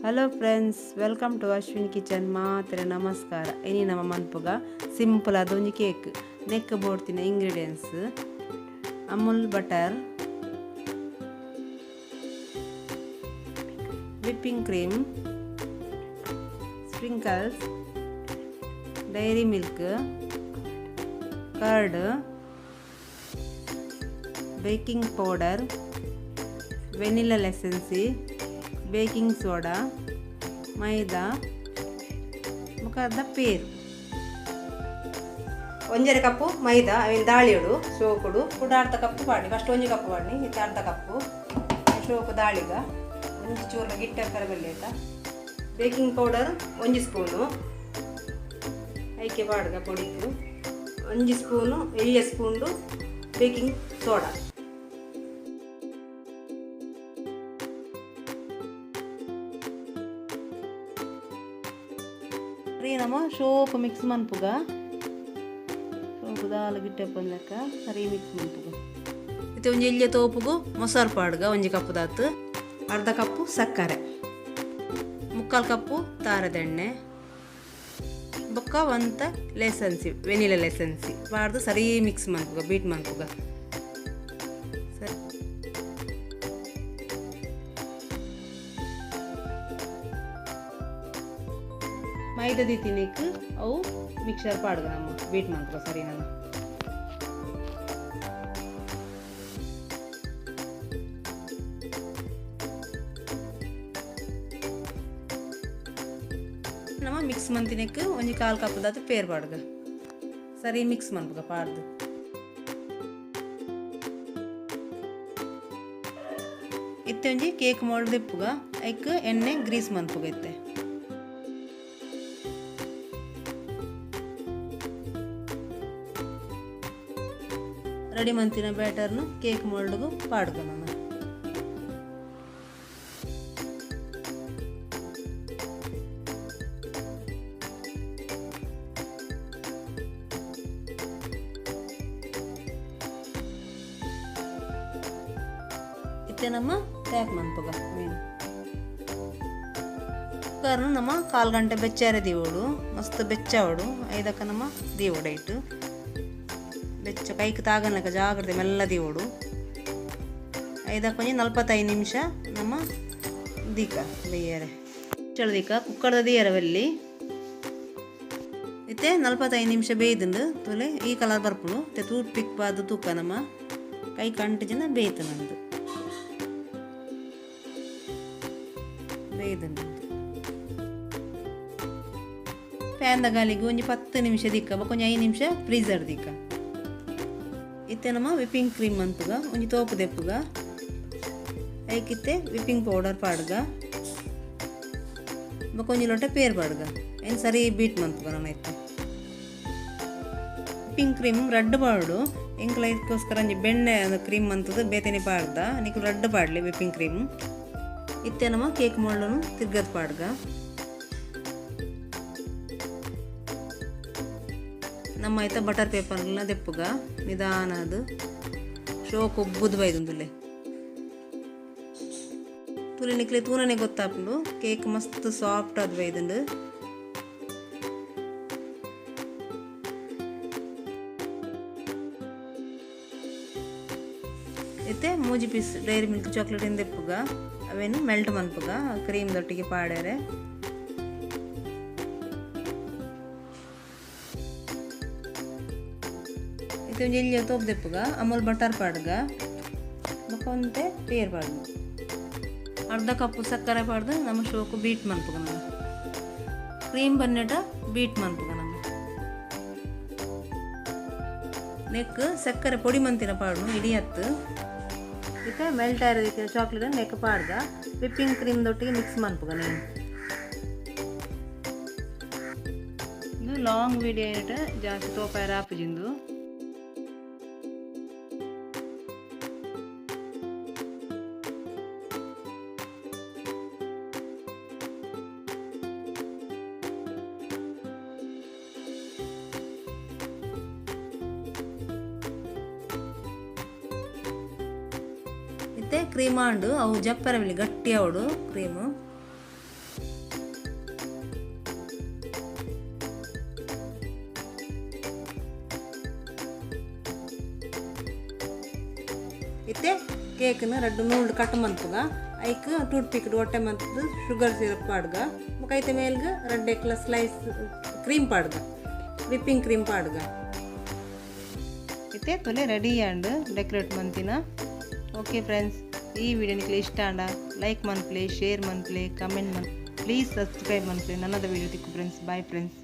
Hello friends, welcome to Ashwin kitchen. ಮಾತ್ರ ನಮಸ್ಕಾರ. ಇನಿ ನಮ್ಮ ಮನ್ಪುಗ ಸಿಂಪಲ್ ಅದೊಂದು ಕೇಕ್ ನೆಕ್ ಬೋಡ್ತಿನ ingredients: Amul butter, whipping cream, sprinkles, dairy milk, curd, baking powder, vanilla essence, baking soda, maida, ಮುಖದ ಪೇರು. 1 ಕಪ್ಪು ಮೈದಾ ಅವಿನ ದಾಳಿಯೋಡು ಸೋಕುಡು ಕೂಡ ಅರ್ಧ ಕಪ್ಪು ಪಾಡಿ. ಫಸ್ಟ್ 1 ಕಪ್ಪು ಪಾಡಿ, ಇದು ಅರ್ಧ ಕಪ್ಪು ಸೋಕು ದಾಳಿಗ ಒಂಜಿ ಚೂರ್ಲ ಗಿಟ್ಟ ಕರಬೆಲ್ಲೆ ಆಯ್ತಾ. ಬೇಕಿಂಗ್ ಪೌಡರ್ 1 ಸ್ಪೂನು ಐಕೆ ಪಾಡ್ಗ ಪೊಡಿದು 1 ಸ್ಪೂನು 7 ಸ್ಪೂನ್ದು ಬೇಕಿಂಗ್ ಸೋಡಾ. ನಮ್ಮ ಸೋಪು ಮಿಕ್ಸ್ ಮನ್ಪುಗ ಸೋಪು ದಾಲ ಗಿಟ್ಟೆ ಬಂದಕ್ಕ ಸರಿ ಮಿಕ್ಸ್ ಮನ್ಪುಗ. ಮತ್ತೆ ಒಂಜಿ ಎಲ್ಯ ತೋಪುಗು ಮೊಸರು ಪಾಡ್ಗ 1 ಕಪ್ಪು ದಾತು, ಅರ್ಧ ಕಪ್ಪು ಸಕ್ಕರೆ, 3/4 ಕಪ್ಪು ತಾರದೆಣ್ಣೆ, ಬೊಕ್ಕ ಒಂತ ಲೆಸೆನ್ಸಿ ವೆನಿಲಾ ಲೆಸೆನ್ಸಿ ಪಾಡ್ದು ಸರಿ ಮಿಕ್ಸ್ ಮನ್ಪುಗ, ಬೀಟ್ ಮನ್ಪುಗ. ಸರಿ ಮೈದಾ ದಿತ್ತಿನಿಕ್ ಅವು ಮಿಕ್ಸರ್ ಪಾಡ್ಗ ನಮ್ಮ ಬೀಟ್ ಮಾಡ್ಕೊ ಸರಿ. ನಮ್ಮ ಮಿಕ್ಸ್ ಮಂತಿನಕ್ 1/4 ಕಪ್ ದಾತು ಪೇರ್ ಪಾಡ್ಗ ಸರಿ ಮಿಕ್ಸ್ ಮನ್ಪುಗ ಪಾಡ್ದು. ಇತ್ತೆ ಒಂಜಿ ಕೇಕ್ ಮೋಲ್ಡ್ ದಿಪ್ಪುಗ ಐಕ್ ಎಣ್ಣೆ ಗ್ರೀಸ್ ಮನ್ಪುಗ. ಇತ್ತೆ ರೆಡಿ ಮಂತಿನ ಬ್ಯಾಟರ್ನು ಕೇಕ್ ಮೋಲ್ಡ್ಗು ಪಾಡ್ಗ ನಮ್ಮ. ಇತ್ತೆ ನಮ್ಮ ಪ್ಯಾಕ್ ಮನ್ಪುಗ ಮೀನು ಕುಕ್ಕರ್ನು ನಮ್ಮ 1/4 ಗಂಟೆ ಬೆಚ್ಚಾರೆ ದೀವೋಡು ಮಸ್ತ್ ಬೆಚ್ಚಾವಡು. ಐದಕ್ಕ ನಮ್ಮ ದೀವೋಡು ಇಟ್ಟು ಬೆಚ್ಚ ಕೈಗೆ ತಾಗನಕ ಜಾಗ್ರತೆ ಮೆಲ್ಲ ದೀವೋಡು. ಐದಕ್ಕ ಒಂಜಿ 45 ನಿಮಿಷ ನಮ್ಮ ದೀಕ ಬೇಯರೆ ಚಳದಿಕ ಕುಕ್ಕರ್ದ ದೀಯರ ಬೆಲ್ಲಿ ಇತ್ತೆ 45 ನಿಮಿಷ ಬೇಯ್ದುಂಡು ತೊಲೆ ಈ ಕಲರ್ ಬರ್ಪುಡು. ಮತ್ತೆ ಟೂತ್ ಪಿಕ್ ಬಾದು ತೂಕ ನಮ್ಮ ಕೈ ಕಂಟು ಜನ ಬೇಯ್ತು ನಂದು ಬೇಯ್ದುಂಡು. ಫ್ಯಾನ್ದ ಗಾಲಿಗೆ ಒಂಜಿ 10 ನಿಮಿಷ ದಿಕ್ಕ ಬೊಕ್ಕ 5 ನಿಮಿಷ ಫ್ರೀಜರ್ ದಿಕ್ಕ. ಇತ್ತೆ ನಮ್ಮ ವಿಪ್ಪಿಂಗ್ ಕ್ರೀಮ್ ಮನ್ಪುಗ ಒಂಜಿ ತೋಪು ದೆಪ್ಪುಗ ಐಕಿತ್ತೆ ವಿಪ್ಪಿಂಗ್ ಪೌಡರ್ ಪಾಡ್ಗ ಬೊಕ್ಕ ಒಂಜಿ ಲೋಟ ಪೇರ್ ಪಾಡ್ಗ ಏನು ಸರಿ ಬೀಟ್ ಮನ್ಪುಗ. ನಾನು ಇತ್ತೆ ವಿಪ್ಪಿಂಗ್ ಕ್ರೀಮ್ ರಡ್ಡು ಪಾಡು ಎಂಕ್ಲ ಇದಕ್ಕೋಸ್ಕರ ಒಂಜಿ ಬೆಣ್ಣೆ ಕ್ರೀಮ್ ಮಂತದ್ದು ಬೇತೇನೆ ಪಾಡ್ದ ನಿಕ್ಲು ರಡ್ಡು ಪಾಡ್ಲಿ ವಿಪ್ಪಿಂಗ್ ಕ್ರೀಮ್. ಇತ್ತೆ ನಮ್ಮ ಕೇಕ್ ಮೋಲ್ಡನು ತಿರ್ಗದ ಪಾಡ್ಗ ನಮ್ಮ ಆಯ್ತಾ ಬಟರ್ ಪೇಪರ್ನ ದೆಪ್ಪುಗ ನಿಧಾನ ಅದು ಶೋಕ್ ಉಬ್ಬುದು ಬೈದುಂದುಲ್ಲೆ ತುಲಿ ನಿಕ್ಲೆ ತೂನನೆ ಗೊತ್ತಾಪುಂಡು. ಕೇಕ್ ಮಸ್ತ್ ಸಾಫ್ಟ್ ಅದು ಬೈದುಂಡು. ಇತ್ತೆ 3 ಪೀಸ್ ಡೈರಿ ಮಿಲ್ಕ್ ಚಾಕ್ಲೇಟ್ ಇಂದ ದೆಪ್ಪುಗ ಅವೇನು ಮೆಲ್ಟ್ ಮನ್ಪುಗ ಕ್ರೀಮ್ ದೊಟ್ಟಿಗೆ ಪಾಡ್ಯಾರೆ. ಇದು ಎಲ್ಲಿ ತೋಪ್ ದೆಪ್ಪುಗ ಅಮೂಲ್ ಬಟರ್ ಪಾಡ್ಗ ಬೊಕ್ಕ ಒಂತೆ ಪೇರ್ ಪಾಡ್ಗ ಅರ್ಧ ಕಪ್ಪು ಸಕ್ಕರೆ ಪಾಡ್ದು ನಮ್ಮ ಶೋಕು ಬೀಟ್ ಮನ್ಪುಗ. ನಮ್ಮ ಕ್ರೀಮ್ ಬನ್ನೆಟ ಬೀಟ್ ಮನ್ಪುಗ. ನಮ್ಮ ನೆಕ್ ಸಕ್ಕರೆ ಪೊಡಿ ಮಂತಿನ ಪಾಡು ಇಡೀ ಹತ್ತು ಇದಕ್ಕೆ ಮೆಲ್ಟ್ ಆಯ್ದ ಚಾಕ್ಲೇಟ್ ನೆಕ್ ಪಾಡ್ಗ ವಿಪ್ಪಿಂಗ್ ಕ್ರೀಮ್ ದೊಟ್ಟಿಗೆ ಮಿಕ್ಸ್ ಮನ್ಪುಗ. ನೀನು ಇದು ಲಾಂಗ್ ವಿಡಿಯೋ ಏಟ ಜಾಸ್ತಿ ತೋಪಾಯ ಆಪುಜಿಂದು ಕ್ರೀಮ್ ಆಂಡು ಅವು ಜಪ್ಪರವಿಲಿ ಗಟ್ಟಿ ಅವಡು ಕ್ರೀಮು ಇತ್ತೆ ಕೇಕ್ನ ರಡ್ಡು ನೂಲ್ಡ್ ಕಟ್ ಮನ್ಪುಗ ಐಕ್ ಟೂತ್ ಪಿಕ್ ಹೊಟ್ಟೆ ಮಂತದ್ದು ಶುಗರ್ ಸಿರಪ್ ಪಾಡ್ಗ ಐತೆ ಮೇಲ್ಗ ರಡ್ಡೆಕ್ಲ ಸ್ಲೈಸ್ ಕ್ರೀಮ್ ಪಾಡ್ಗ ವಿಪ್ಪಿಂಗ್ ಕ್ರೀಮ್ ಪಾಡ್ಗ ಇತ್ತೆ ತೊಲೆ ರೆಡಿ ಆಂಡ್ ಡೆಕೋರೇಟ್ ಮಂತಿನ. ಓಕೆ ಫ್ರೆಂಡ್ಸ್, ಈ ವಿಡಿಯೋ ನಿಮಗೆ ಇಷ್ಟ ಆಂಡ ಲೈಕ್ ಮನ್ಪ್ಲೆ, ಶೇರ್ ಮನ್ಪ್ಲೆ, ಕಮೆಂಟ್ ಮನ್, ಪ್ಲೀಸ್ ಸಬ್ಸ್ಕ್ರೈಬ್ ಮನ್ಪ್ಲೆ. ನನ್ನದ ವಿಡಿಯೋ ತಿಕ್ಕು ಫ್ರೆಂಡ್ಸ್. Bye friends.